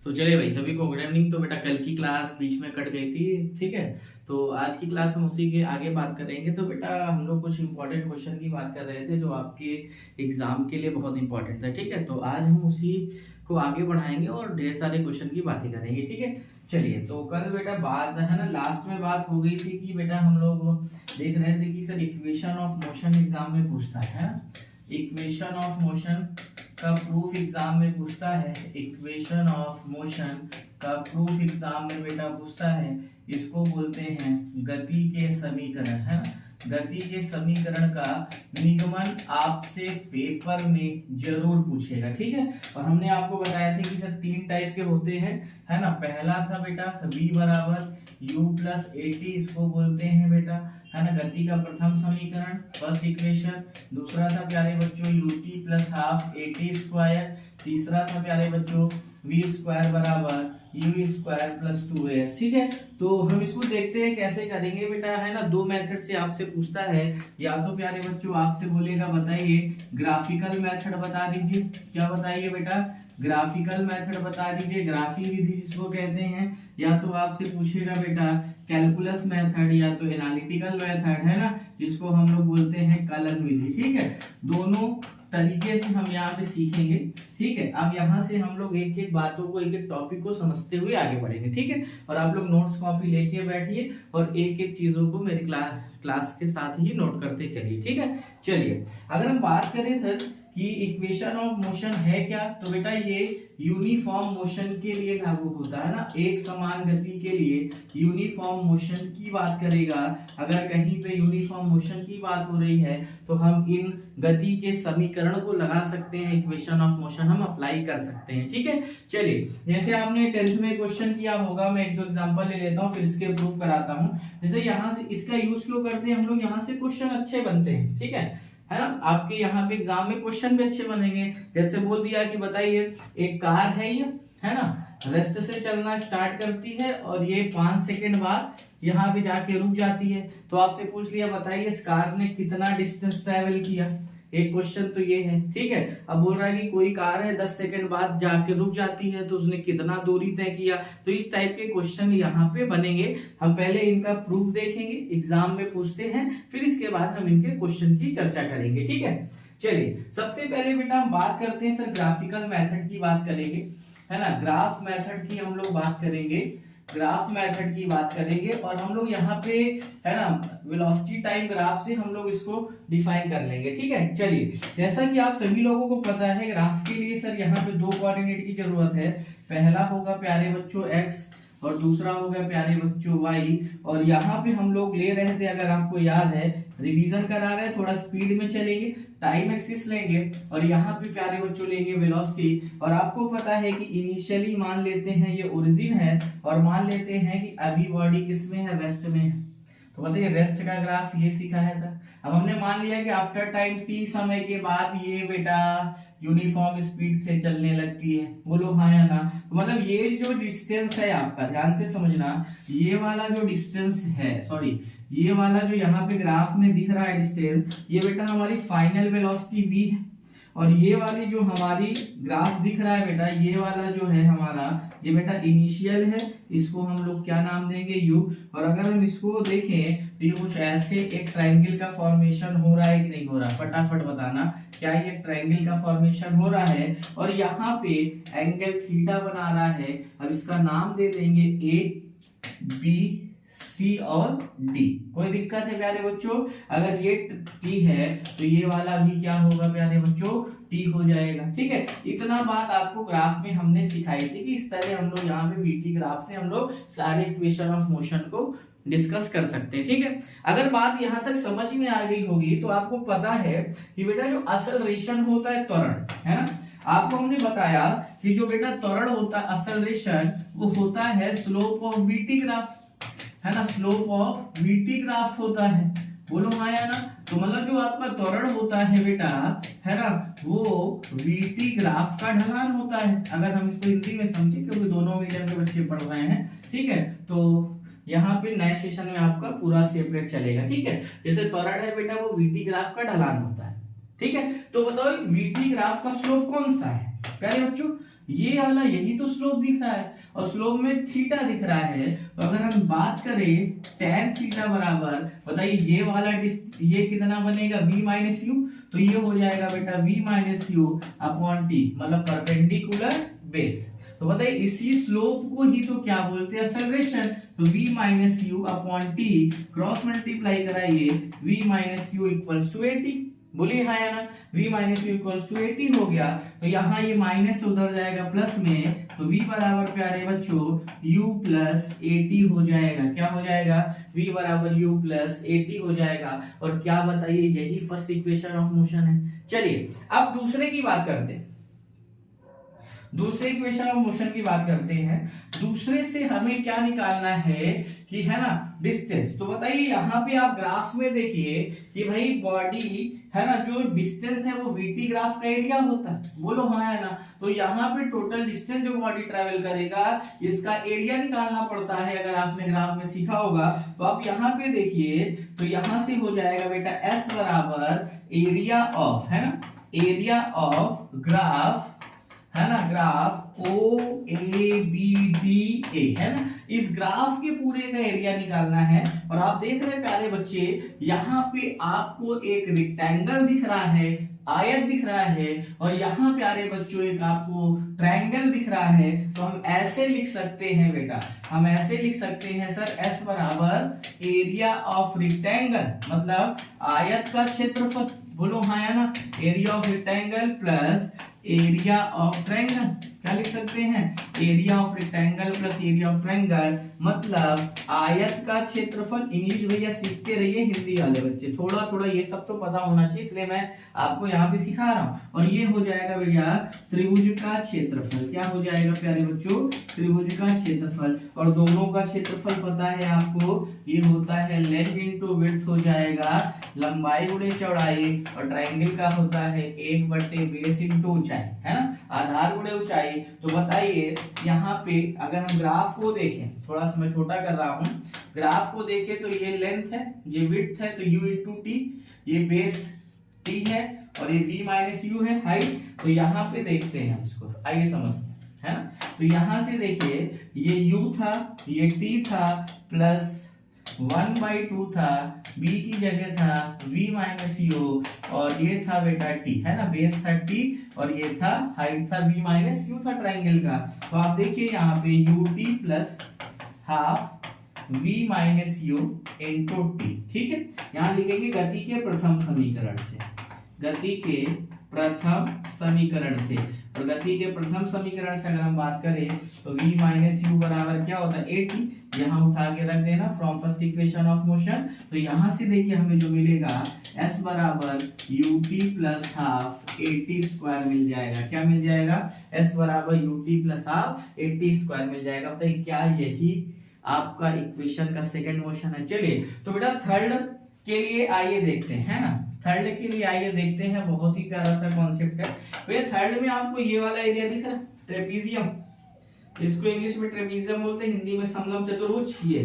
तो चलिए भाई, सभी को गुड इवनिंग। तो बेटा कल की क्लास बीच में कट गई थी, ठीक है। तो आज की क्लास हम उसी के आगे बात करेंगे। तो बेटा हम लोग कुछ इंपॉर्टेंट क्वेश्चन की बात कर रहे थे जो आपके एग्जाम के लिए बहुत इंपॉर्टेंट था, ठीक है। तो आज हम उसी को आगे बढ़ाएंगे और ढेर सारे क्वेश्चन की बातें करेंगे, ठीक है। चलिए, तो कल बेटा बात है ना, लास्ट में बात हो गई थी कि बेटा हम लोग देख रहे थे कि sir equation of motion exam में पूछता है ना। इक्वेशन ऑफ मोशन का प्रूफ एग्जाम में पूछता है। इक्वेशन ऑफ मोशन का प्रूफ एग्जाम में बेटा पूछता है। इसको बोलते हैं गति के समीकरण, है ना। गति के समीकरण का निगमन आपसे पेपर में जरूर पूछेगा, ठीक है। और हमने आपको बताया था कि सर तीन टाइप के होते हैं, है ना। पहला था बेटा v बराबर u प्लस ए टी, इसको बोलते हैं बेटा, है ना, गति का प्रथम समीकरण, फर्स्ट इक्वेशन। दूसरा था प्यारे बच्चों u t plus half A T square. तीसरा था प्यारे बच्चों v स्क्वायर बराबर u स्क्वायर प्लस 2as, ठीक है। तो हम इसको देखते हैं कैसे करेंगे बेटा, है ना। दो मेथड से आपसे पूछता है। या तो प्यारे बच्चों आपसे बोलेगा बताइए ग्राफिकल मेथड बता दीजिए। क्या बताइए बेटा? ग्राफिकल मेथड बता दीजिए, ग्राफी विधि जिसको कहते हैं। या तो आपसे पूछेगा बेटा कैलकुलस मेथड, या तो एनालिटिकल मेथड, है ना, जिसको हम लोग बोलते हैं कलन विधि, ठीक है। दोनों तरीके से हम यहाँ पे सीखेंगे, ठीक है। अब यहाँ से हम लोग एक एक बातों को, एक एक टॉपिक को समझते हुए आगे बढ़ेंगे, ठीक है। और आप लोग नोट्स कॉपी लेके बैठिए और एक एक चीजों को मेरी क्लास के साथ ही नोट करते चलिए, ठीक है। चलिए, अगर हम बात करें सर कि इक्वेशन ऑफ मोशन है क्या, तो बेटा ये यूनिफॉर्म मोशन के लिए लागू होता है ना। एक समान गति के लिए यूनिफॉर्म मोशन की बात करेगा। अगर कहीं पे यूनिफॉर्म मोशन की बात हो रही है तो हम इन गति के समीकरण को लगा सकते हैं, इक्वेशन ऑफ मोशन हम अप्लाई कर सकते हैं, ठीक है। चलिए, जैसे आपने 10th में क्वेश्चन किया होगा, मैं एक दो एग्जांपल ले लेता हूँ फिर इसके प्रूफ कराता हूँ। जैसे यहाँ से इसका यूज क्यों करते हैं हम लोग, यहाँ से क्वेश्चन अच्छे बनते हैं, ठीक है ना। आपके यहाँ पे एग्जाम में क्वेश्चन भी अच्छे बनेंगे। जैसे बोल दिया कि बताइए एक कार है ये, है ना, रेस्ट से चलना स्टार्ट करती है और ये 5 सेकंड बाद यहाँ पे जाके रुक जाती है। तो आपसे पूछ लिया बताइए इस कार ने कितना डिस्टेंस ट्रेवल किया। एक क्वेश्चन तो ये है, ठीक है। अब बोल रहा है कि कोई कार है 10 सेकंड बाद जाके रुक जाती है, तो उसने कितना दूरी तय किया। तो इस टाइप के क्वेश्चन यहाँ पे बनेंगे। हम पहले इनका प्रूफ देखेंगे, एग्जाम में पूछते हैं, फिर इसके बाद हम इनके क्वेश्चन की चर्चा करेंगे, ठीक है। चलिए, सबसे पहले बेटा हम बात करते हैं सर ग्राफिकल मेथड की बात करेंगे, है ना। ग्राफ मेथड की हम लोग बात करेंगे, ग्राफ मेथड की बात करेंगे। और हम लोग यहाँ पे, है ना, वेलोसिटी टाइम ग्राफ से हम लोग इसको डिफाइन कर लेंगे, ठीक है। चलिए, जैसा कि आप सभी लोगों को पता है ग्राफ के लिए सर यहाँ पे दो कोऑर्डिनेट की जरूरत है। पहला होगा प्यारे बच्चों x और दूसरा होगा प्यारे बच्चों y। और यहाँ पे हम लोग ले रहे थे, अगर आपको याद है, रिवीजन करा रहे हैं, थोड़ा स्पीड में चलेंगे, टाइम एक्सिस लेंगे और यहाँ पे प्यारे बच्चों लेंगे वेलोसिटी। और आपको पता है कि इनिशियली मान लेते हैं ये ओरिजिन है और मान लेते हैं कि अभी बॉडी किस में है, रेस्ट में है। तो बताइए रेस्ट का ग्राफ ये सिखाया था। अब हमने मान लिया कि आफ्टर टाइम टी समय के बाद ये बेटा यूनिफॉर्म स्पीड से चलने लगती है। बोलो हाँ या ना। तो मतलब ये जो डिस्टेंस है आपका, ध्यान से समझना, ये वाला जो डिस्टेंस है, सॉरी, ये वाला जो यहाँ पे ग्राफ में दिख रहा है डिस्टेंस, ये बेटा हमारी फाइनल वेलोसिटी v है। और ये वाली जो हमारी ग्राफ दिख रहा है बेटा, ये वाला जो है हमारा, ये बेटा इनिशियल है, इसको हम लोग क्या नाम देंगे, u। और अगर हम इसको देखें तो ये कुछ ऐसे एक ट्रायंगल का फॉर्मेशन हो रहा है कि नहीं हो रहा, फटाफट बताना, क्या ये ट्रायंगल का फॉर्मेशन हो रहा है। और यहाँ पे एंगल थीटा बना रहा है। अब इसका नाम दे देंगे a b C और D। कोई दिक्कत है प्यारे बच्चों? अगर ये T है तो ये वाला भी क्या होगा प्यारे बच्चों, T हो जाएगा, ठीक है। इतना बात आपको ग्राफ में हमने सिखाई थी कि इस तरह हम लोग यहाँ पे VT ग्राफ से हम लोग सारे इक्वेशन ऑफ मोशन को डिस्कस कर सकते हैं, ठीक है। अगर बात यहाँ तक समझ में आ गई होगी तो आपको पता है कि बेटा जो एक्सेलरेशन होता है, त्वरण, है ना, आपको हमने बताया कि जो बेटा त्वरण होता है, एक्सेलरेशन, वो होता है स्लोप ऑफ VT ग्राफ, है ना, स्लोप ऑफ VT ग्राफ होता है। बोलो हाँ या ना। तो मतलब जो आपका त्वरण होता है बेटा, है ना, वो VT ग्राफ का ढलान होता है। अगर हम इसको हिंदी में समझे, क्योंकि दोनों मीडियम के बच्चे पढ़ रहे हैं, ठीक है। तो यहाँ पे नए सेशन में आपका पूरा सेपरेट चलेगा, ठीक है। जैसे त्वरण है बेटा, वो VT ग्राफ का ढलान होता है, ठीक है। तो बताओ VT ग्राफ का स्लोप कौन सा है प्यारे बच्चों? ये वाला यही तो स्लोप दिख रहा है और स्लोप में थीटा दिख रहा है। तो अगर हम बात करें tan थीटा बराबर, बताइए ये वाला ये कितना बनेगा v माइनस यू, तो ये हो जाएगा बेटा v minus u upon T, मतलब परपेंडिकुलर बेस। तो बताइए इसी स्लोप को ही तो क्या बोलते हैं, एक्सेलरेशन। तो v minus u upon t cross multiply कराइए v minus u equals to 80, बोलिए हाँ या ना। v minus u equals to 80 हो गया, तो यहाँ ये माइनस उधर जाएगा प्लस में, तो v बराबर प्यारे बच्चों u प्लस 80 हो जाएगा। क्या हो जाएगा, v बराबर u प्लस 80 हो जाएगा। और क्या बताइए, यही फर्स्ट इक्वेशन ऑफ मोशन है। चलिए अब दूसरे की बात करते हैं, दूसरे इक्वेशन ऑफ मोशन की बात करते हैं। दूसरे से हमें क्या निकालना है कि है ना डिस्टेंस। तो बताइए यहाँ पे आप ग्राफ में देखिए कि भाई बॉडी है ना, जो डिस्टेंस है वो वीटी ग्राफ का एरिया होता है, बोलो हाँ है ना। तो यहाँ पे टोटल डिस्टेंस जो बॉडी ट्रेवल करेगा इसका एरिया निकालना पड़ता है, अगर आपने ग्राफ में सीखा होगा। तो आप यहाँ पे देखिए, तो यहाँ से हो जाएगा बेटा S बराबर एरिया ऑफ, है ना, एरिया ऑफ ग्राफ, है ना, graph O A B D A, है ना। इस ग्राफ के पूरे का एरिया निकालना है। और आप देख रहे हैं प्यारे बच्चे, यहाँ पे आपको एक रेक्टेंगल दिख रहा है, आयत दिख रहा है, और यहाँ प्यारे बच्चों एक आपको ट्रायंगल दिख रहा है। तो हम ऐसे लिख सकते हैं बेटा, हम ऐसे लिख सकते हैं सर, S बराबर एरिया ऑफ रेक्टेंगल, मतलब आयत का क्षेत्रफल, बोलो हाँ या ना, area of rectangle plus area of triangle. क्या लिख सकते हैं, area of rectangle plus area of triangle, मतलब आयत का क्षेत्रफल। इंग्लिश भैया सीखते रहिए, हिंदी वाले बच्चे थोड़ा थोड़ा ये सब तो पता होना चाहिए, इसलिए मैं आपको यहाँ पे सिखा रहा हूँ। और ये हो जाएगा भैया त्रिभुज का क्षेत्रफल। क्या हो जाएगा प्यारे बच्चों, त्रिभुज का क्षेत्रफल। और दोनों का क्षेत्रफल पता है आपको, ये होता है लेंथ इनटू विड्थ हो जाएगा, लंबाई गुणे चौड़ाई। और ट्रायंगल का होता है 1 बेस इनटू ऊंचाई, है ना, आधार गुणे ऊंचाई। तो बताइए यहाँ पे अगर हम ग्राफ को देखें, थोड़ा सा मैं छोटा कर रहा हूं, ग्राफ को देखें तो ये लेंथ है, ये विड्थ है, तो u इंटू टी, ये बेस t है, और ये v माइनस यू है हाइट। तो यहाँ पे देखते हैं इसको, आइए समझते हैं, है ना। तो यहाँ से देखिए ये u था, ये t था, प्लस 1/2 था, b की जगह था v माइनस यू, और ये था बेटा t, है ना, बेस था t, और ये था हाइट था v माइनस यू था ट्रायंगल का। तो आप देखिए यहाँ पे ut plus half v minus you into T, ठीक है। यहाँ लिखेंगे गति के प्रथम समीकरण से, गति के प्रथम समीकरण से। और गति के प्रथम समीकरण से अगर हम बात करें तो v माइनस यू बराबर क्या होता है, 80, यहाँ उठा के रख देना from first equation of motion. तो यहाँ से देखिए हमें जो मिलेगा s बराबर ut प्लस हाफ 80 स्क्वायर मिल जाएगा। क्या मिल जाएगा, s बराबर ut प्लस हाफ 80 स्क्वायर मिल जाएगा। बताइए क्या यही आपका इक्वेशन का सेकंड मोशन है। चलिए तो बेटा थर्ड के लिए आइए देखते हैं, है ना, थर्ड के लिए आइए देखते हैं। बहुत ही प्यारा सा कॉन्सेप्ट है भैया। थर्ड में आपको ये वाला एरिया दिख रहा है, ट्रेपीजियम, इसको इंग्लिश में ट्रेपीजियम बोलते हैं, हिंदी में समलंब चतुर्भुज। ये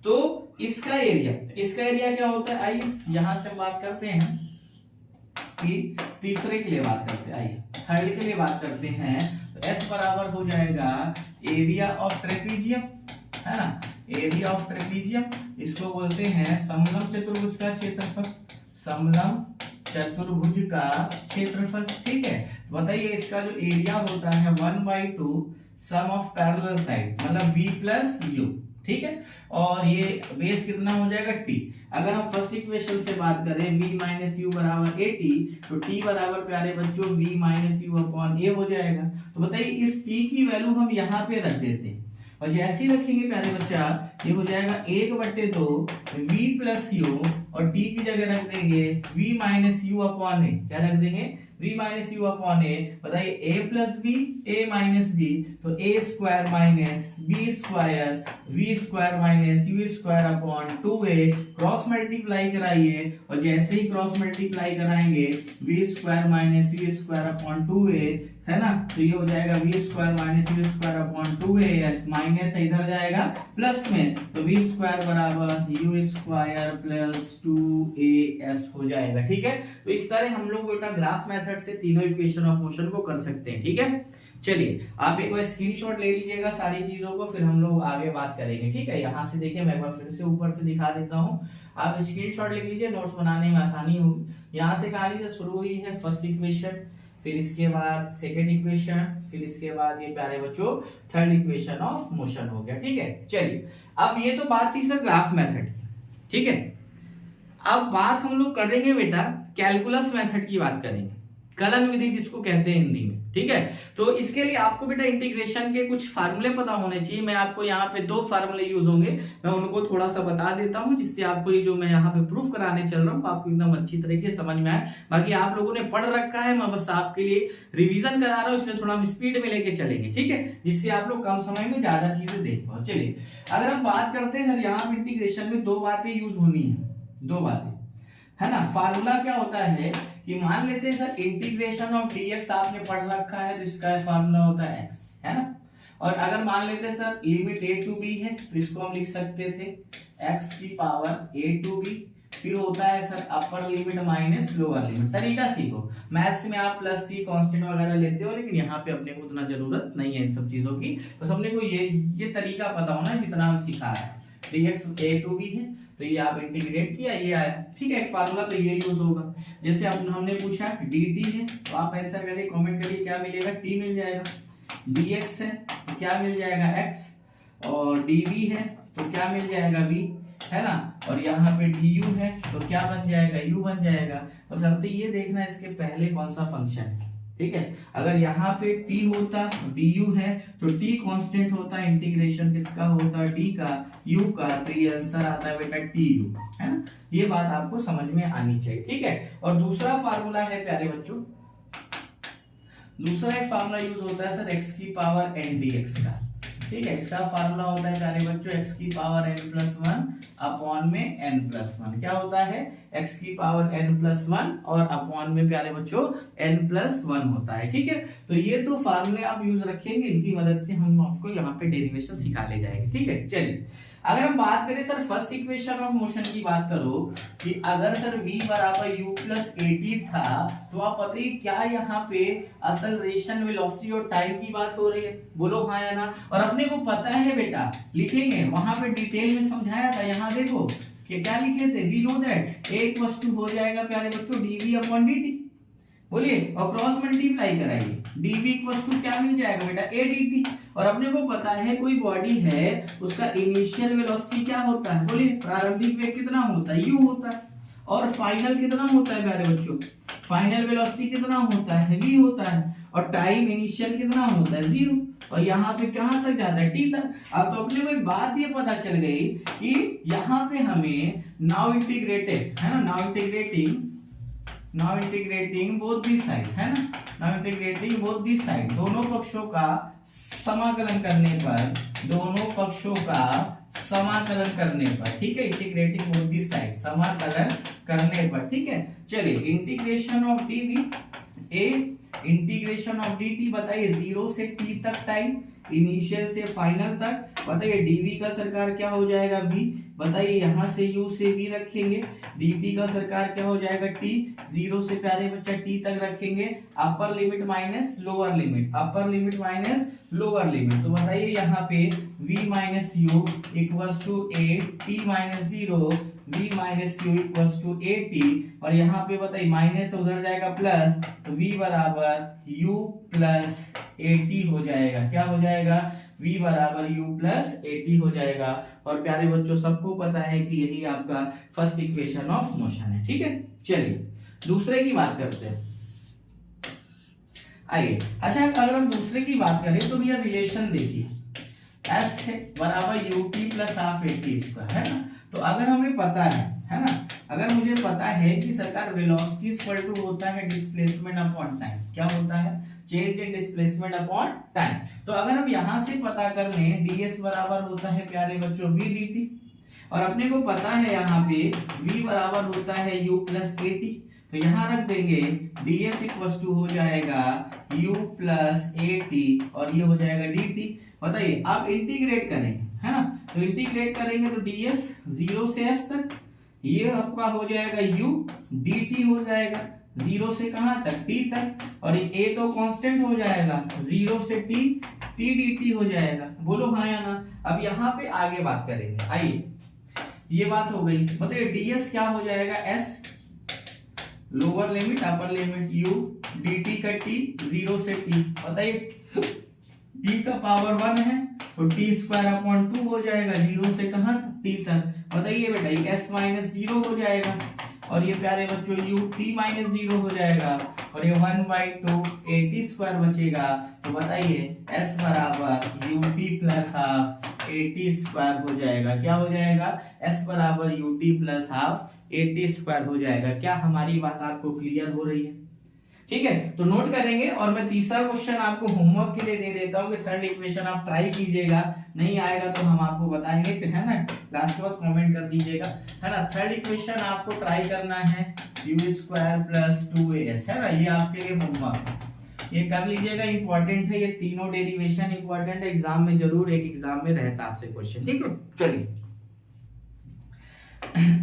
तो इसका एरिया क्या होता है, आइए यहां से बात करते हैं कि तीसरे के लिए बात करते हैं। आइए थर्ड के लिए बात करते हैं। तो S बराबर हो जाएगा एरिया ऑफ ट्रेपीजियम, है ना, एरिया ऑफ ट्रेपीजियम, इसको बोलते हैं समलंब चतुर्भुज का क्षेत्रफल, समलंब चतुर्भुज का क्षेत्रफल, ठीक है। बताइए इसका जो एरिया होता है 1/2 सम ऑफ पैरेलल साइड, मतलब v प्लस यू, ठीक है। और ये बेस कितना हो जाएगा t। अगर हम फर्स्ट इक्वेशन से बात करें v माइनस यू बराबर 80, तो t बराबर प्यारे बच्चों v minus u upon a हो जाएगा। तो बताइए इस t की वैल्यू हम यहाँ पे रख देते हैं, और जैसे ही रखेंगे प्यारे बच्चा ये हो जाएगा 1/2 v प्लस यू, और t की जगह रख देंगे v minus u upon a. क्या रख देंगे, v minus u upon a. बताइए a plus b, a minus b, तो a square minus b square v square minus u square upon 2a। Cross multiply कराइए, और जैसे ही क्रॉस मल्टीप्लाई कराएंगे v square minus u square upon 2a, है ना। तो ये हो जाएगा v square minus u square upon 2as, minus इधर जाएगा प्लस में, तो v स्क्वायर बराबर u स्क्वायर प्लस 2as हो जाएगा, ठीक है। तो इस तरह हम लोग बेटा ग्राफ मेथड से तीनों इक्वेशन ऑफ मोशन को कर सकते हैं, ठीक है। चलिए आप एक बार स्क्रीनशॉट ले लीजिएगा सारी चीजों को, फिर हम लोग आगे बात करेंगे, ठीक है। यहाँ से देखिए मैं एक बार फिर से ऊपर से दिखा देता हूँ, आप स्क्रीनशॉट लिख लीजिए, नोट्स बनाने में आसानी होगी। यहाँ से कहानी से शुरू हुई है फर्स्ट इक्वेशन, फिर इसके बाद सेकेंड इक्वेशन, फिर इसके बाद ये प्यारे बच्चों थर्ड इक्वेशन ऑफ मोशन हो गया, ठीक है। चलिए अब ये तो बात थी सर ग्राफ मेथड की, ठीक है। अब बात हम लोग करेंगे बेटा कैलकुलस मेथड की बात करेंगे, कलन विधि जिसको कहते हैं हिंदी में, ठीक है। तो इसके लिए आपको बेटा इंटीग्रेशन के कुछ फार्मूले पता होने चाहिए। मैं आपको यहाँ पे 2 फार्मूले यूज होंगे, मैं उनको थोड़ा सा बता देता हूँ, जिससे आपको ये जो मैं यहाँ पे प्रूफ कराने चल रहा हूँ आपको एकदम अच्छी तरीके से समझ में आए। बाकी आप लोगों ने पढ़ रखा है, मैं बस आपके लिए रिविजन करा रहा हूँ, इसलिए थोड़ा हम स्पीड में लेके चलेंगे, ठीक है, जिससे आप लोग कम समय में ज्यादा चीजें देख पाओ। चलिए अगर हम बात करते हैं सर, यहाँ पे इंटीग्रेशन में 2 बातें यूज होनी है, 2 बातें, है ना। फार्मूला क्या होता है कि मान लेते हैं सर इंटीग्रेशन ऑफ डीएक्स आपने पढ़ रखा है, तो इसका फार्मूला होता है एक्स, है ना। और अगर मान लेते हैं sir limit a to b है, तो इसको हम लिख सकते थे x की पावर a टू b। फिर होता है सर अपर लिमिट माइनस लोअर लिमिट। तरीका सीखो, मैथ्स में आप प्लस सी कांस्टेंट वगैरह लेते हो, लेकिन यहाँ पे अपने को उतना जरूरत नहीं है इन सब चीजों की, बस अपने को ये तरीका पता होना है जितना हम सिखा है। dx a टू b है, तो ये आप इंटीग्रेट किया, ये आया, ठीक है। एक फार्मूला तो ये यूज होगा। जैसे अब हमने पूछा dt है, तो आप आंसर करिए, कमेंट करिए क्या मिलेगा, t मिल जाएगा। dx है तो क्या मिल जाएगा x, और dv है तो क्या मिल जाएगा v, है ना। और यहाँ पे du है तो क्या बन जाएगा, u बन जाएगा। और शर्त ये देखना इसके पहले कौन सा फंक्शन है, ठीक है। अगर यहाँ पे t होता du है तो t कांस्टेंट होता, इंटीग्रेशन किसका होता, d का, u का, तो ये आंसर आता है बेटा tu, है ना। ये बात आपको समझ में आनी चाहिए, ठीक है। और दूसरा फार्मूला है प्यारे बच्चों, दूसरा एक फार्मूला यूज होता है सर x की पावर n dx का, ठीक है। इसका फार्मूला होता है प्यारे बच्चों x की पावर n+1 अपॉन में n+1। क्या होता है, x की पावर n+1 और अपॉन में प्यारे बच्चों n+1 होता है, ठीक है। तो ये 2 फार्मूले आप यूज रखेंगे, इनकी मदद से हम आपको यहाँ पे डेरिवेशन सिखा ले जाएंगे, ठीक है। चलिए अगर हम बात करें sir first equation of motion की बात करो कि अगर सर v बराबर u प्लस at था, तो आप बताइए क्या यहाँ पे एक्सेलरेशन, वेलोसिटी और टाइम की बात हो रही है, बोलो हाँ या ना। और अपने को पता है बेटा, लिखेंगे वहां पे डिटेल में समझाया था, यहाँ देखो कि क्या लिखे थे, we know that a equals to हो जाएगा प्यारे बच्चों dv अपॉन dt, बोलिए, और क्रॉस मल्टीप्लाई कराइए, dv इक्वल्स टू क्या मिल जाएगा बेटा a dt। और अपने को पता है कोई बॉडी है उसका इनिशियल वेलोसिटी क्या होता है, बोलिए, प्रारंभिक वेग कितना होता है, u होता है। और फाइनल कितना होता है प्यारे बच्चों, फाइनल वेलोसिटी कितना होता है, v होता है। और टाइम इनिशियल कितना होता है, 0। और यहाँ पे कहां तक जाता है, t तक। अब तो अपने को एक बात ये पता चल गई कि यहाँ पे हमें नाउ इंटीग्रेटेड, है ना, now integrating both this side, है ना, now integrating both this side, दोनों पक्षों का समाकलन करने पर, दोनों पक्षों का समाकलन करने पर, ठीक है, इंटीग्रेटिंग बोथ दिस साइड, समाकलन करने पर, ठीक है। चलिए integration of dv a, integration of dt, बताइए 0 से t तक टाइम, इनिशियल से फाइनल तक, बताइए dv का सरकार क्या हो जाएगा v, बताइए यहाँ से u से v रखेंगे, dt का सरकार क्या हो जाएगा t, 0 से प्यारे बच्चा t तक रखेंगे, upper limit minus lower limit, upper limit minus lower limit. तो बताइए यहाँ पे v minus u equals to a, t minus 0, v minus u equals to a t। और यहाँ पे बताइए माइनस उधर जाएगा प्लस, तो v बराबर u प्लस a t हो जाएगा, क्या हो जाएगा, v बराबर u प्लस a t हो जाएगा। और प्यारे बच्चों सबको पता है कि यही आपका फर्स्ट इक्वेशन ऑफ मोशन है, ठीक है। चलिए दूसरे की बात करते हैं, आइए। अच्छा अगर हम दूसरे की बात करें तो भैया रिलेशन देखिए, s है बराबर ut plus half at square, है ना। तो अगर हमें पता है ना, अगर मुझे पता है कि सरकार वेलोसिटी इक्वल टू होता है डिस्प्लेसमेंट अपॉन टाइम, क्या होता है, change in displacement upon time. तो अगर हम यहां से पता कर लें ds बराबर होता है प्यारे बच्चों v dt, और अपने को पता है यहाँ पे v बराबर होता है u प्लस a t, तो यहाँ रख देंगे ds इक्वल्स टू हो जाएगा u प्लस a t, और ये हो जाएगा dt। बताइए आप इंटीग्रेट करेंगे, है ना, तो इंटीग्रेट करेंगे तो ds 0 से s तक, ये आपका हो जाएगा u, dt हो जाएगा 0 से कहां तक, t तक, और ये a तो कांस्टेंट हो जाएगा, 0 से t dt हो जाएगा। बोलो हाँ या ना। अब यहाँ पे आगे बात करेंगे। आइए, ये बात हो गई। बताइए ds क्या हो जाएगा, s lower limit upper limit u dt का t 0 से t। बताइए t का पावर 1 है तो t स्क्वायर अपॉन 2 हो जाएगा, 0 से कहां तक, t तक। बताइए बेटा ये s माइनस 0 हो जाएगा, और ये प्यारे बच्चों u t माइनस 0 हो जाएगा, और ये 1/2 at स्क्वायर बचेगा। तो बताइए s बराबर ut plus half at square हो जाएगा। क्या हो जाएगा, s बराबर ut plus half at square हो जाएगा। क्या हमारी बात आपको क्लियर हो रही है? ठीक है, तो नोट करेंगे। और मैं तीसरा क्वेश्चन आपको होमवर्क के लिए दे देता हूँ कि थर्ड इक्वेशन आप ट्राई कीजिएगा, नहीं आएगा तो हम आपको बताएंगे, है ना, क्लास के बाद कमेंट कर दीजिएगा, है ना। थर्ड इक्वेशन आपको ट्राई करना है u स्क्वायर प्लस 2as, है ना, ये आपके लिए होमवर्क, ये कर लीजिएगा, इंपॉर्टेंट है। ये तीनों डेरिवेशन इंपॉर्टेंट है, एग्जाम में जरूर एक एग्जाम में रहता आपसे क्वेश्चन। ठीक है, चलिए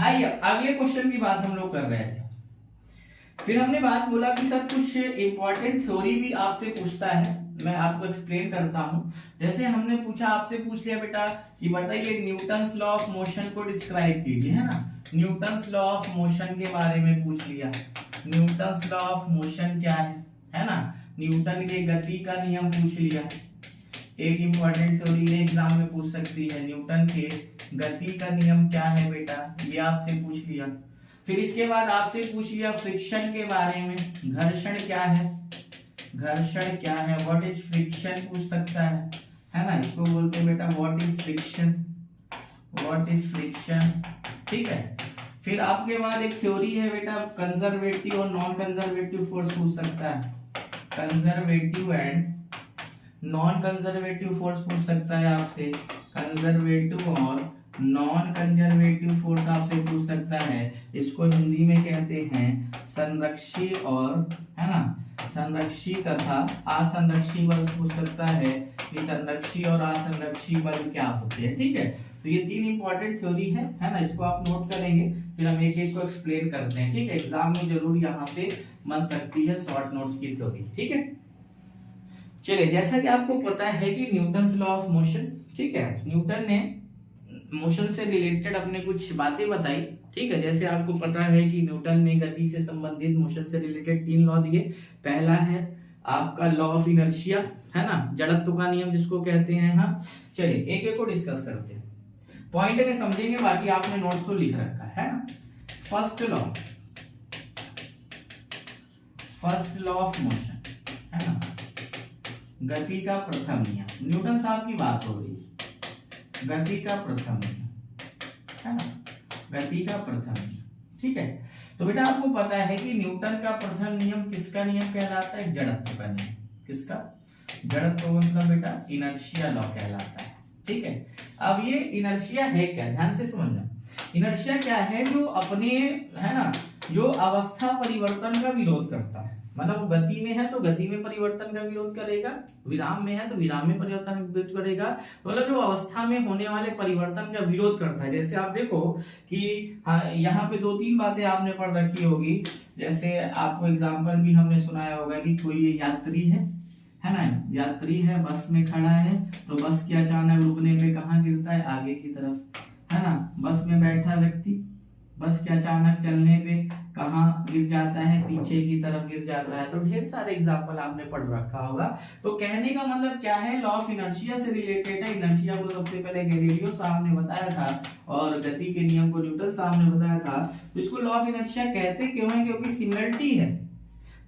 आइए अगले क्वेश्चन की बात हम लोग कर रहे थे। फिर हमने बात बोला कि सर कुछ इंपॉर्टेंट थ्योरी भी आपसे पूछता है, मैं आपको एक्सप्लेन करता हूं। जैसे हमने पूछा, आपसे पूछ लिया बेटा कि बताइए न्यूटन्स लॉ ऑफ मोशन को डिस्क्राइब कीजिए, है ना। न्यूटन्स लॉ ऑफ मोशन के बारे में पूछ लिया। न्यूटन्स लॉ ऑफ मोशन क्या है ना। न्यूटन के गति का नियम पूछ लिया, एक इंपॉर्टेंट थ्योरी है, एग्जाम में पूछ सकती है। न्यूटन के गति का नियम क्या है बेटा, ये आपसे पूछ लिया। फिर इसके बाद आपसे पूछ लिया फ्रिक्शन के बारे में, घर्षण क्या है, घर्षण क्या है, व्हाट इज फ्रिक्शन पूछ सकता है ना। इसको बोलते हैं बेटा what is friction, what is friction. ठीक है, फिर आपके बाद एक थ्योरी है बेटा कंजर्वेटिव और नॉन कंजर्वेटिव फोर्स पूछ सकता है, conservative and non conservative force पूछ सकता है आपसे, कंजर्वेटिव और नॉन कंजर्वेटिव फोर्स आपसे पूछ सकता है। इसको हिंदी में कहते हैं संरक्षी और, है ना, संरक्षी तथा असंरक्षी बल पूछ सकता है कि संरक्षी और असंरक्षी बल क्या होते हैं। ठीक है, तो ये तीन इंपॉर्टेंट थ्योरी है ना, इसको आप नोट करेंगे, फिर हम एक एक को एक्सप्लेन करते हैं। ठीक है, एग्जाम में जरूर यहाँ से बन सकती है शॉर्ट नोट्स की थ्योरी। ठीक है, चलिए जैसा कि आपको पता है कि न्यूटन्स लॉ ऑफ मोशन, ठीक है, न्यूटन ने मोशन से रिलेटेड अपने कुछ बातें बताई। ठीक है, जैसे आपको पता है कि न्यूटन ने गति से संबंधित मोशन से रिलेटेड 3 लॉ दिए। पहला है आपका लॉ ऑफ इनर्शिया, है ना, जड़त्व का नियम जिसको कहते हैं। हाँ, चलिए एक एक को डिस्कस करते हैं, पॉइंट में समझेंगे, बाकी आपने नोट्स को लिख रखा है ना। फर्स्ट लॉ ऑफ मोशन, है ना, गति का प्रथम नियम, न्यूटन साहब की बात हो रही है, गति का प्रथम नियम, है ना, गति का प्रथम नियम। ठीक है, तो बेटा आपको पता है कि न्यूटन का प्रथम नियम किसका नियम कहलाता है, जड़त्व का नियम। किसका, जड़त्व मतलब बेटा इनर्शिया लॉ कहलाता है। ठीक है, अब ये इनर्शिया है क्या, ध्यान से समझना। इनर्शिया क्या है, जो अपने, है ना, जो अवस्था परिवर्तन का विरोध करता है। मतलब गति में है तो गति में परिवर्तन का विरोध करेगा, विराम में है तो विराम में परिवर्तन का विरोध करेगा, मतलब जो अवस्था में होने वाले परिवर्तन का विरोध करता है। जैसे आप देखो कि यहाँ पे 2-3 बातें आपने पढ़ रखी होगी। जैसे आपको एग्जाम्पल भी हमने सुनाया होगा कि कोई यात्री है ना, यात्री है, बस में खड़ा है, तो बस के अचानक रुकने पे कहाँ गिरता है, आगे की तरफ, है ना। बस में बैठा व्यक्ति बस के अचानक चलने पे कहाँ गिर जाता है, पीछे की तरफ गिर जाता है। तो ढेर सारे एग्जाम्पल आपने पढ़ रखा होगा। तो कहने का मतलब क्या है, लॉ ऑफ इनर्शिया से रिलेटेड है। इनर्शिया को सबसे पहले गैलीलियो साहब ने बताया था और गति के नियम को न्यूटन साहब ने बताया था। तो इसको लॉ ऑफ इनर्शिया कहते क्यों है, क्योंकि सिमिलरिटी है।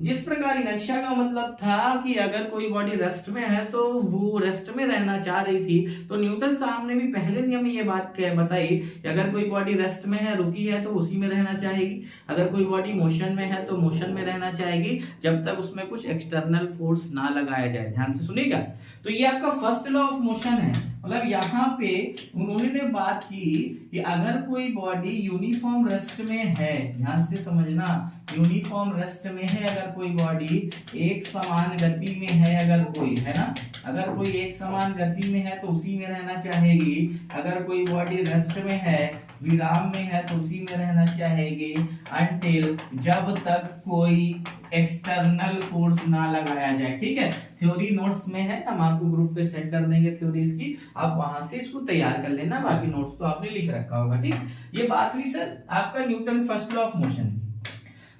जिस प्रकार इनर्शिया का मतलब था कि अगर कोई बॉडी रेस्ट में है तो वो रेस्ट में रहना चाह रही थी, तो न्यूटन साहब ने भी पहले नियम में ये बात बताई कि अगर कोई बॉडी रेस्ट में है, रुकी है, तो उसी में रहना चाहेगी। अगर कोई बॉडी मोशन में है तो मोशन में रहना चाहेगी, जब तक उसमें कुछ एक्सटर्नल फोर्स ना लगाया जाए। ध्यान से सुनिएगा। तो ये आपका फर्स्ट लॉ ऑफ मोशन है। मतलब यहाँ पे उन्होंने बात की कि अगर कोई बॉडी यूनिफॉर्म रेस्ट में है, ध्यान से समझना, यूनिफॉर्म रेस्ट में है अगर कोई बॉडी, एक समान गति में है अगर कोई, है ना, अगर कोई एक समान गति में है तो उसी में रहना चाहेगी। अगर कोई बॉडी रेस्ट में है, विराम में है, तो उसी में रहना चाहेगी अनटिल, जब तक कोई एक्सटर्नल फोर्स ना लगाया जाए। ठीक है, थ्योरी नोट्स में है, हम आपको ग्रुप पे सेंड कर देंगे थ्योरी इसकी, आप वहां से इसको तैयार कर लेना, बाकी नोट्स तो आपने लिख रखा होगा। ठीक, ये बात हुई सर आपका Newton first law of motion की।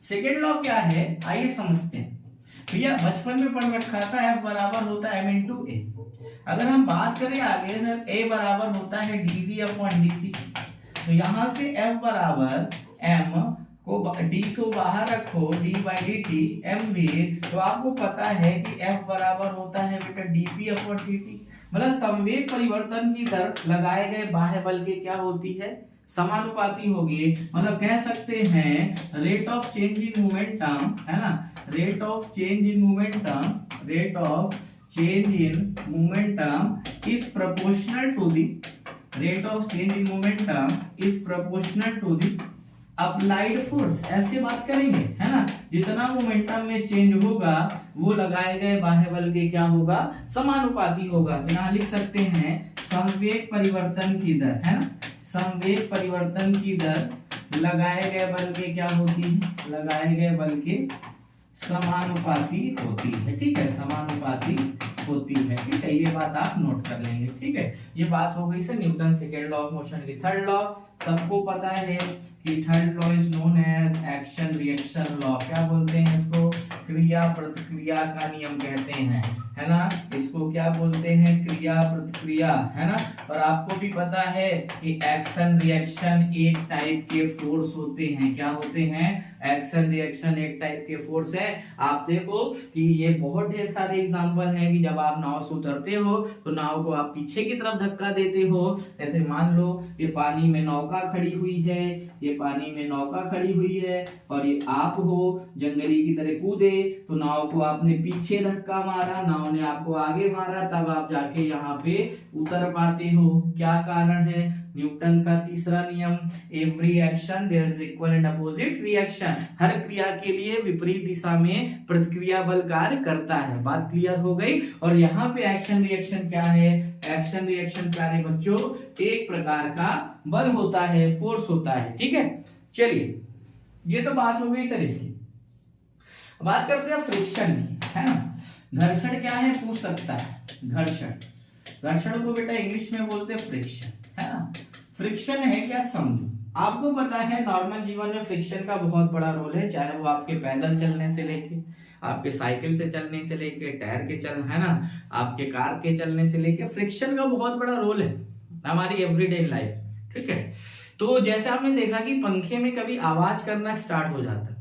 सेकेंड लॉ क्या है, आइए समझते हैं। भैया बचपन में पढ़ रखा था F बराबर होता है m इंटू ए। अगर हम बात करें आगे सर, A बराबर होता है dv अपॉन dt, तो यहां से F बराबर m को d को बाहर रखो, d बाई dt mv, तो आपको पता है कि F बराबर होता है बेटा dp अपॉन dt, मतलब संवेग परिवर्तन की दर लगाए गए बाह्य बल के क्या होती है, समानुपाती होगी। मतलब कह सकते हैं rate of change in momentum, है ना, rate of change in momentum, rate of change in momentum is proportional to the, rate of change in momentum is proportional to the applied force. ऐसे बात करेंगे, है ना, जितना मोमेंटम में change होगा वो लगाए गए बाह्य बल के क्या होगा, समानुपाती होगा। तो यहाँ लिख सकते हैं संवेग परिवर्तन की दर, है ना, संवेग परिवर्तन की दर लगाए गए बल के क्या होती है, लगाए गए बल के समानुपाती होती है। ठीक है, समानुपाती होती है। ठीक है, ये बात आप नोट कर लेंगे। ठीक है, ये बात हो गई sir Newton second law of motion की। थर्ड लॉ सबको पता है कि third law is known as action reaction law. क्या बोलते हैं इसको, क्रिया प्रतिक्रिया का नियम कहते हैं, है ना, इसको क्या बोलते हैं, क्रिया प्रतिक्रिया, है ना। और आपको भी पता है कि एक्शन रिएक्शन एक टाइप के फोर्स होते हैं। क्या होते हैं, एक्शन रिएक्शन एक टाइप के फोर्स है। आप देखो कि ये बहुत ढेर सारे एग्जांपल हैं कि जब आप नाव से उतरते हो तो नाव को आप पीछे की तरफ धक्का देते हो। ऐसे मान लो ये पानी में नौका खड़ी हुई है, ये पानी में नौका खड़ी हुई है और ये आप हो जंगली की तरह कूदे, तो नाव को आपने पीछे धक्का मारा, नाव ने आपको आगे मारा, तब आप जाके यहाँ पे उतर पाते हो। क्या कारण है, न्यूटन का तीसरा नियम, every action there is equal and opposite reaction. हर क्रिया के लिए विपरीत दिशा में प्रतिक्रिया बल कार्य करता है। बात क्लियर हो गई। और यहाँ पे एक्शन रिएक्शन क्या है, एक्शन रिएक्शन प्यारे बच्चों एक प्रकार का बल होता है, फोर्स होता है। ठीक है, चलिए ये तो बात हो गई सर इसकी। बात करते हैं फ्रिक्शन की, है ना। घर्षण क्या है पूछ सकता है, घर्षण, घर्षण को बेटा इंग्लिश में बोलते हैं फ्रिक्शन, है ना। फ्रिक्शन है क्या समझो। आपको पता है नॉर्मल जीवन में फ्रिक्शन का बहुत बड़ा रोल है, चाहे वो आपके पैदल चलने से लेके, आपके साइकिल से चलने से लेके, टायर के चल, है ना, आपके कार के चलने से लेके, फ्रिक्शन का बहुत बड़ा रोल है हमारी एवरीडे लाइफ। ठीक है, तो जैसे आपने देखा कि पंखे में कभी आवाज करना स्टार्ट हो जाता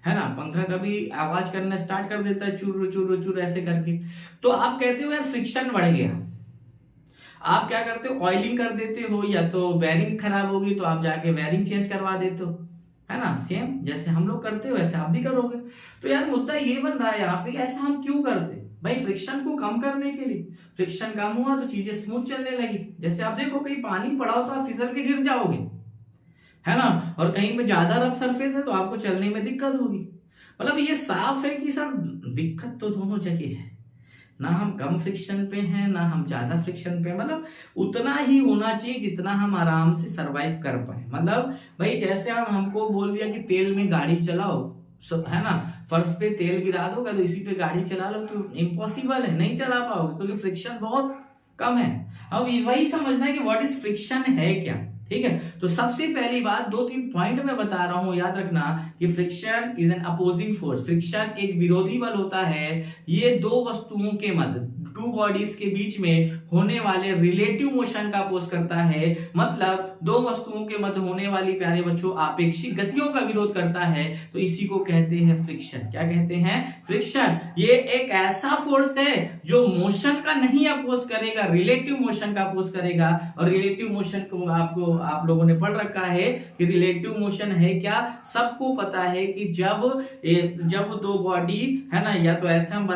है ना, पंखा कभी आवाज करना स्टार्ट कर देता है चुर चुर चुर ऐसे करके, तो आप कहते हो यार फ्रिक्शन बढ़ गया। आप क्या करते हो, ऑयलिंग कर देते हो, या तो बेयरिंग खराब होगी तो आप जाके बेयरिंग चेंज करवा देते हो, है ना। सेम जैसे हम लोग करते हो वैसे आप भी करोगे। तो यार मुद्दा ये बन रहा है यहाँ पे, ऐसा हम क्यों करते, भाई फ्रिक्शन को कम करने के लिए। फ्रिक्शन कम हुआ तो चीजें स्मूथ चलने लगी। जैसे आप देखो कहीं पानी पड़ा हो तो आप फिसल के गिर जाओगे, है ना, और कहीं पे ज्यादा रफ सरफेस है तो आपको चलने में दिक्कत होगी। मतलब ये साफ है कि सब दिक्कत तो दोनों जगह है, ना हम कम फ्रिक्शन पे हैं ना हम ज्यादा फ्रिक्शन पे, मतलब उतना ही होना चाहिए जितना हम आराम से सरवाइव कर पाए। मतलब भाई जैसे हम हमको बोल दिया कि तेल में गाड़ी चलाओ, है ना, फर्श पे तेल गिरा दोगे तो इसी पे गाड़ी चला लो, तो इम्पॉसिबल है, नहीं चला पाओगे क्योंकि फ्रिक्शन बहुत कम है। अब वही समझना है कि व्हाट इज फ्रिक्शन है क्या। ठीक है, तो सबसे पहली बात 2-3 पॉइंट में बता रहा हूं, याद रखना कि friction is an opposing force. Friction एक विरोधी बल होता है। ये दो वस्तुओं के मध्य, टू बॉडीज के बीच में होने वाले रिलेटिव मोशन का अपोज करता है। मतलब दो वस्तुओं के मध्य होने वाली प्यारे बच्चों आपेक्षिक गतियों का विरोध करता है, तो इसी को कहते हैं फ्रिक्शन। क्या कहते हैं, फ्रिक्शन। ये एक ऐसा फोर्स है जो मोशन का नहीं अपोज करेगा, रिलेटिव मोशन का अपोज करेगा। और रिलेटिव मोशन को आप लोगों ने पढ़ रखा है कि रिलेटिव मोशन है क्या, सबको पता है कि जब दो बॉडी, है ना, या तो ऐसे हम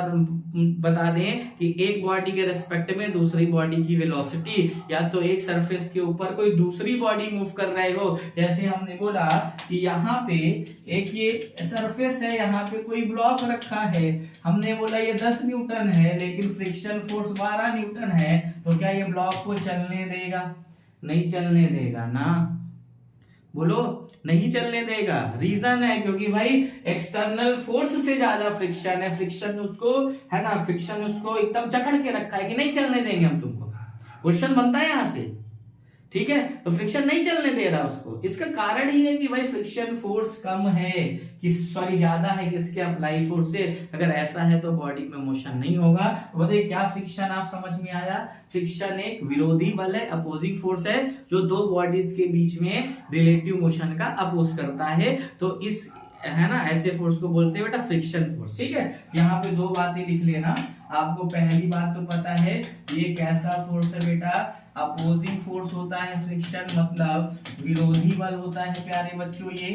बता दें कि एक बॉडी के रेस्पेक्ट में दूसरी बॉडी की वेलोसिटी, या तो एक सरफेस के ऊपर कोई दूसरी बॉडी मूव कर रहे हो, जैसे हमने बोला कि यहाँ पे एक ये सरफेस है, यहाँ पे कोई ब्लॉक रखा है, हमने बोला ये 10 न्यूटन है लेकिन फ्रिक्शन फोर्स 12 न्यूटन है, तो क्या ये ब्लॉक को चलने देगा? नहीं चलने देगा ना, बोलो नहीं चलने देगा। रीजन है क्योंकि भाई एक्सटर्नल फोर्स से ज्यादा फ्रिक्शन है, फ्रिक्शन उसको है ना, फ्रिक्शन उसको एकदम जकड़ के रखा है कि नहीं चलने देंगे हम तुमको। क्वेश्चन बनता है यहां से, ठीक है, तो फ्रिक्शन नहीं चलने दे रहा उसको। इसका कारण ही है कि भाई फ्रिक्शन फोर्स कम है कि सॉरी ज्यादा है किसके अप्लाई फोर्स से। अगर ऐसा है तो बॉडी में मोशन नहीं होगा। तो बताइए क्या फ्रिक्शन आप समझ में आया? फ्रिक्शन एक विरोधी बल है, अपोजिंग फोर्स है, जो दो बॉडीज के बीच में रिलेटिव मोशन का अपोज करता है। तो इस है ना ऐसे फोर्स को बोलते हैं बेटा फ्रिक्शन फोर्स। ठीक है, यहाँ पे दो बातें लिख लेना। आपको पहली बात तो पता है ये कैसा फोर्स है बेटा? अपोजिंग फोर्स होता है फ्रिक्शन, मतलब विरोधी बल होता है प्यारे बच्चों, ये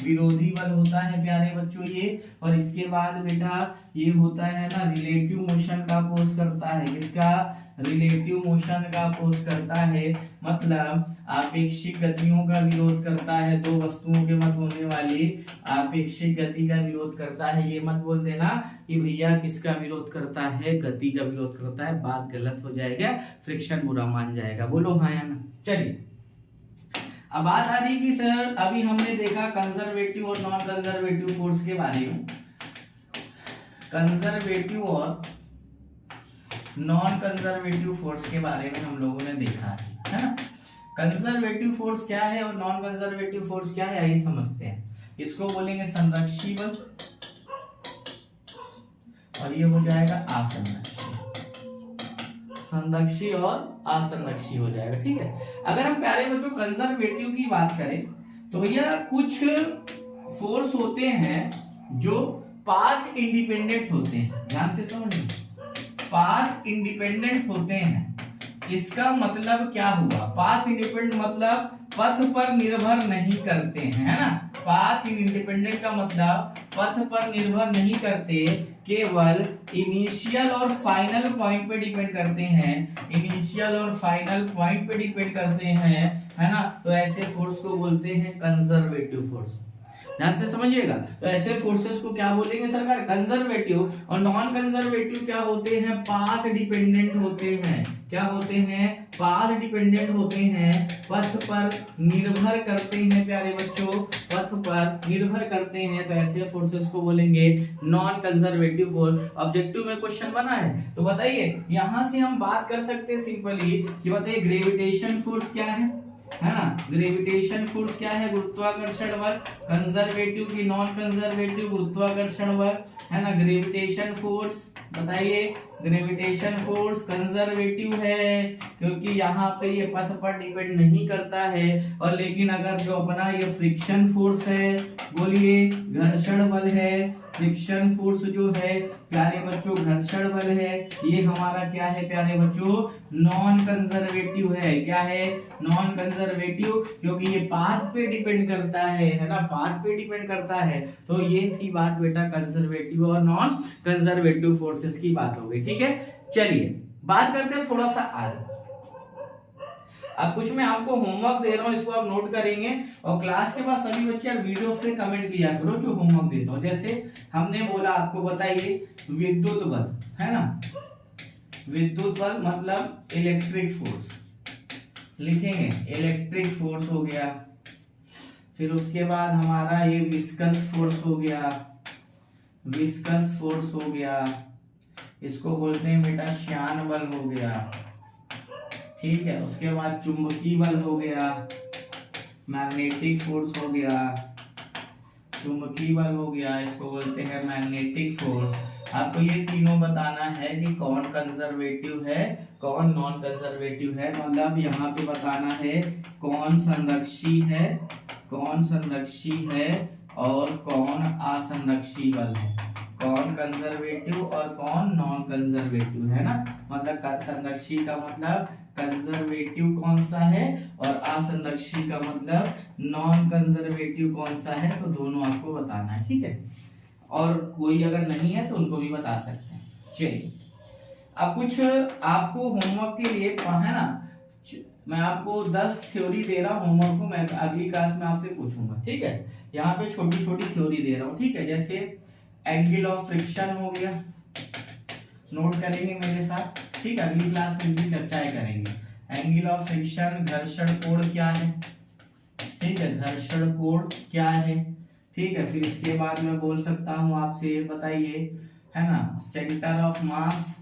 विरोधी बल होता है प्यारे बच्चों ये। और इसके बाद बेटा ये होता है ना रिलेटिव मोशन का अपोज करता है। किसका? रिलेटिव मोशन का अपोज करता है, मतलब आपेक्षिक गतियों का विरोध करता है। दो वस्तुओं के मध्य होने वाली आपेक्षिक गति का विरोध करता है। ये मत बोल देना कि भैया किसका विरोध करता है? गति का विरोध करता है, बात गलत हो जाएगा, फ्रिक्शन बुरा मान जाएगा। बोलो हाँ या ना। चलिए अब बात आ रही कि सर अभी हमने देखा कंजर्वेटिव और नॉन कंजर्वेटिव फोर्स के बारे में। कंजर्वेटिव और नॉन कंजर्वेटिव फोर्स के बारे में हम लोगों ने देखा है ना। कंजर्वेटिव फोर्स क्या है और नॉन कंजर्वेटिव फोर्स क्या है, आइए समझते हैं। इसको बोलेंगे संरक्षी बल और ये हो जाएगा आसंरक्षी। संरक्षी और आसंरक्षी हो जाएगा। ठीक है, अगर हम प्यारे बच्चों कंजर्वेटिव की बात करें तो भैया कुछ फोर्स होते हैं जो पाथ इंडिपेंडेंट होते हैं। ध्यान से समझिए, पाथ इंडिपेंडेंट होते हैं। इसका मतलब क्या हुआ? पाथ इंडिपेंडेंट मतलब पथ पर निर्भर नहीं करते हैं, है ना। पाथ इंडिपेंडेंट का मतलब पथ पर निर्भर नहीं करते, केवल इनिशियल और फाइनल पॉइंट पे डिपेंड करते हैं। इनिशियल और फाइनल पॉइंट पे डिपेंड करते हैं, है ना। तो ऐसे फोर्स को बोलते हैं कंजर्वेटिव फोर्स। ध्यान से समझिएगा। तो ऐसे फोर्सेस को क्या बोलेंगे सरकार? कंजर्वेटिव। और नॉन कंजर्वेटिव क्या होते हैं? पाथ डिपेंडेंट होते हैं। क्या होते हैं? पाथ डिपेंडेंट होते हैं, पथ पर निर्भर करते हैं प्यारे बच्चों, पथ पर निर्भर करते हैं। तो ऐसे फोर्सेस को बोलेंगे नॉन कंजर्वेटिव फोर्स। ऑब्जेक्टिव में क्वेश्चन बना है तो बताइए, यहां से हम बात कर सकते हैं सिंपली कि बताइए ग्रेविटेशन फोर्स क्या है ना। ग्रेविटेशन फोर्स क्या है? गुरुत्वाकर्षण बल। कंजर्वेटिव की नॉन कंजर्वेटिव गुरुत्वाकर्षण बल, है ना। ग्रेविटेशन फोर्स बताइए, ग्रेविटेशन फोर्स कंजर्वेटिव है क्योंकि यहाँ पे ये पथ पर डिपेंड नहीं करता है। और लेकिन अगर जो अपना ये फ्रिक्शन फोर्स है, बोलिए घर्षण बल है, फ्रिक्शन फोर्स जो है प्यारे बच्चों घर्षण बल है, ये हमारा क्या है प्यारे बच्चों? नॉन कंजर्वेटिव है। क्या है? नॉन कंजर्वेटिव, क्योंकि ये पाथ पे डिपेंड करता है ना, पाथ पे डिपेंड करता है। तो ये थी बात बेटा कंजर्वेटिव और नॉन कंजर्वेटिव फोर्सेस की बात हो गई। ठीक है, चलिए बात करते हैं थोड़ा सा आगे। अब कुछ मैं आपको होमवर्क दे रहा हूँ, इसको आप नोट करेंगे और क्लास के बाद सभी बच्चे यार वीडियो पे कमेंट किया करो जो होमवर्क देता हूँ। जैसे हमने बोला आपको बताइए विद्युत बल, है ना। विद्युत बल मतलब इलेक्ट्रिक फोर्स लिखेंगे, इलेक्ट्रिक फोर्स हो गया। फिर उसके बाद हमारा ये विस्कस फोर्स हो गया, विस्कस फोर्स हो गया, इसको बोलते हैं बेटा श्यान बल हो गया। ठीक है, उसके बाद चुंबकीय बल हो गया, मैग्नेटिक फोर्स हो गया, चुंबकीय बल हो गया, इसको बोलते हैं मैग्नेटिक फोर्स। आपको ये तीनों बताना है कि कौन कंजर्वेटिव है कौन नॉन कंजर्वेटिव है, मतलब यहाँ पे बताना है कौन संरक्षी है, कौन संरक्षी है और कौन असंरक्षी बल है, कौन कंजर्वेटिव और कौन नॉन कंजर्वेटिव, है ना। मतलब संरक्षी का मतलब कंजर्वेटिव कौन सा है और असंरक्षी का मतलब नॉन कंजर्वेटिव कौन सा है, तो दोनों आपको बताना है। ठीक है, और कोई अगर नहीं है तो उनको भी बता सकते हैं। चलिए अब कुछ आपको होमवर्क के लिए है ना, मैं आपको 10 थ्योरी दे रहा हूँ होमवर्क को, मैं अगली क्लास में आपसे पूछूंगा, ठीक है। यहाँ पे छोटी छोटी थ्योरी दे रहा हूँ, ठीक है। जैसे एंगल ऑफ फ्रिक्शन हो गया, नोट करेंगे मेरे साथ, ठीक है। अगली क्लास में इनकी चर्चाएं करेंगे। एंगल ऑफ फ्रिक्शन, घर्षण कोण क्या है, ठीक है, घर्षण कोण क्या है, ठीक है। फिर इसके बाद मैं बोल सकता हूँ आपसे, बताइए, है ना, centre of mass,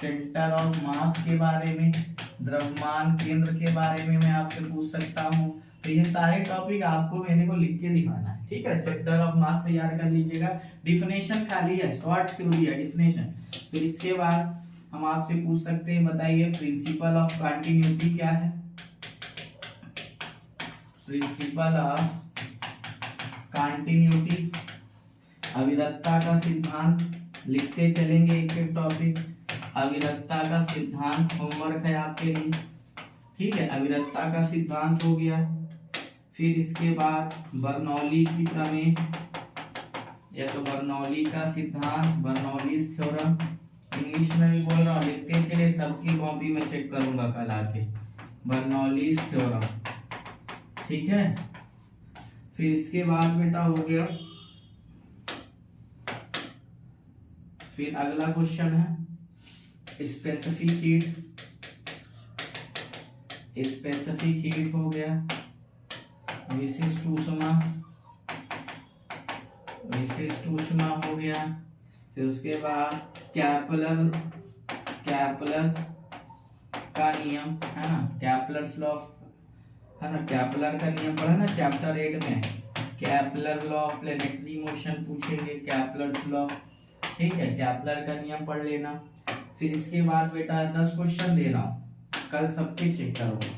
centre of mass के बारे में, द्रव्यमान केंद्र के बारे में मैं आपसे पूछ सकता हूँ। तो ये सारे टॉपिक आपको मेरे को लिख के दिखाना है, ठीक है। सेंटर ऑफ मास तैयार कर लीजिएगा, डिफिनेशन खाली है, शॉर्ट थ्योरी है, डिफिनेशन। फिर इसके बाद हम आपसे पूछ सकते हैं, बताइए प्रिंसिपल ऑफ कंटिन्यूटी क्या है, प्रिंसिपल ऑफ कंटिन्यूटी, अविरतता का सिद्धांत, लिखते चलेंगे एक एक टॉपिक। अविरतता का सिद्धांत होमवर्क है आपके लिए, ठीक है। अविरतता का सिद्धांत हो गया। फिर इसके बाद बर्नौली की प्रमेय, या तो बर्नौली का सिद्धांत, बर्नौलीज थ्योरम, इंग्लिश में भी बोल रहा हूँ, लिखते चले, सबकी कॉपी में चेक करूंगा कल आके, बर्नौलीज थ्योरम, ठीक है। फिर इसके बाद बेटा हो गया, फिर अगला क्वेश्चन है स्पेसिफिक हीट, स्पेसिफिक हीट हो गया, विशिष्ट ऊष्मा, विशिष्ट ऊष्मा हो गया। फिर उसके बाद कैपलर, कैपलर का नियम, है ना, कैपलर्स लॉ, है ना, कैपलर का नियम पढ़ा ना चैप्टर 8 में, कैपलर लॉ ऑफ प्लैनेटरी मोशन पूछेंगे, कैपलर्स लॉ, ठीक है, कैपलर का नियम पढ़ लेना। फिर इसके बाद बेटा 10 क्वेश्चन दे रहा हूँ, कल सबके चेक करूंगा,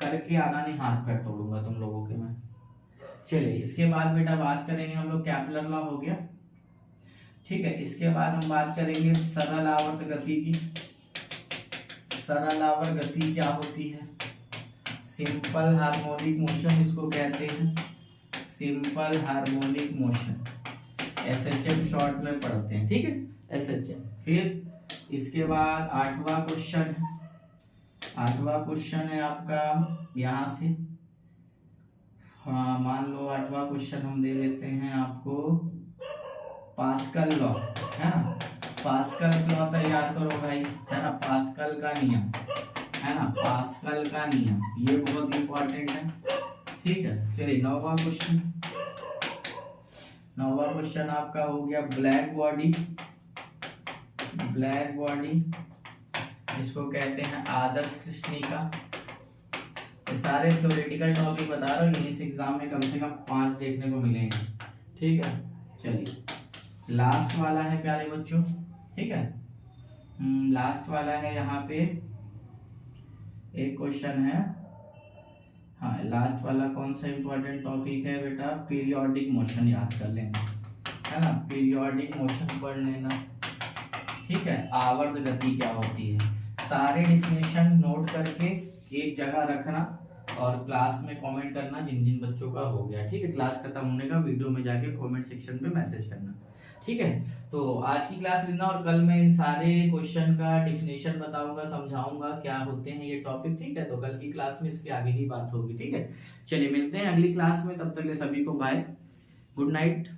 करके आना नहीं, हाथ पैर तोड़ूंगा तुम लोगों के मैं। चलिए इसके बाद बेटा बात करेंगे हम लोग, कैपलर लॉ हो गया, ठीक है। इसके बाद हम बात करेंगे सरल आवर्त गति की, सरल आवर्त गति क्या होती है, सिंपल हार्मोनिक मोशन इसको कहते हैं, simple harmonic motion, SHM short में पढ़ते हैं, ठीक है, एसएचएम। फिर इसके बाद 8वां क्वेश्चन, 8वां क्वेश्चन है आपका यहाँ से, हाँ मान लो 8वां क्वेश्चन हम दे देते हैं आपको, पास्कल लॉ, है ना, पास्कल लॉ तैयार करो भाई, है ना, पास्कल का नियम, है ना, पास्कल का नियम, ये बहुत इंपॉर्टेंट है, ठीक है। चलिए 9वां क्वेश्चन, 9वां क्वेश्चन आपका हो गया ब्लैक बॉडी, ब्लैक बॉडी इसको कहते हैं आदर्श कृष्णिका। ये सारे थ्योरेटिकल टॉपिक बता रहा हूँ, इस एग्जाम में कम से कम 5 देखने को मिलेंगे, ठीक है। चलिए लास्ट वाला है प्यारे बच्चों, ठीक है, लास्ट वाला है यहाँ पे एक क्वेश्चन है, हाँ लास्ट वाला कौन सा इंपॉर्टेंट टॉपिक है बेटा, पीरियोडिक मोशन याद कर लेना, है ना, पीरियोडिक मोशन पढ़ लेना, ठीक है। आवर्त गति क्या होती है, सारे डिफिनेशन नोट करके एक जगह रखना और क्लास में कमेंट करना जिन जिन बच्चों का हो गया, ठीक है। क्लास खत्म होने का वीडियो में जाके कमेंट सेक्शन पे मैसेज करना, ठीक है। तो आज की क्लास लेना और कल मैं इन सारे क्वेश्चन का डिफिनेशन बताऊंगा, समझाऊंगा क्या होते हैं ये टॉपिक, ठीक है। तो कल की क्लास में इसके आगे ही बात होगी, ठीक है। चलिए मिलते हैं अगली क्लास में, तब तक के सभी को बाय, गुड नाइट।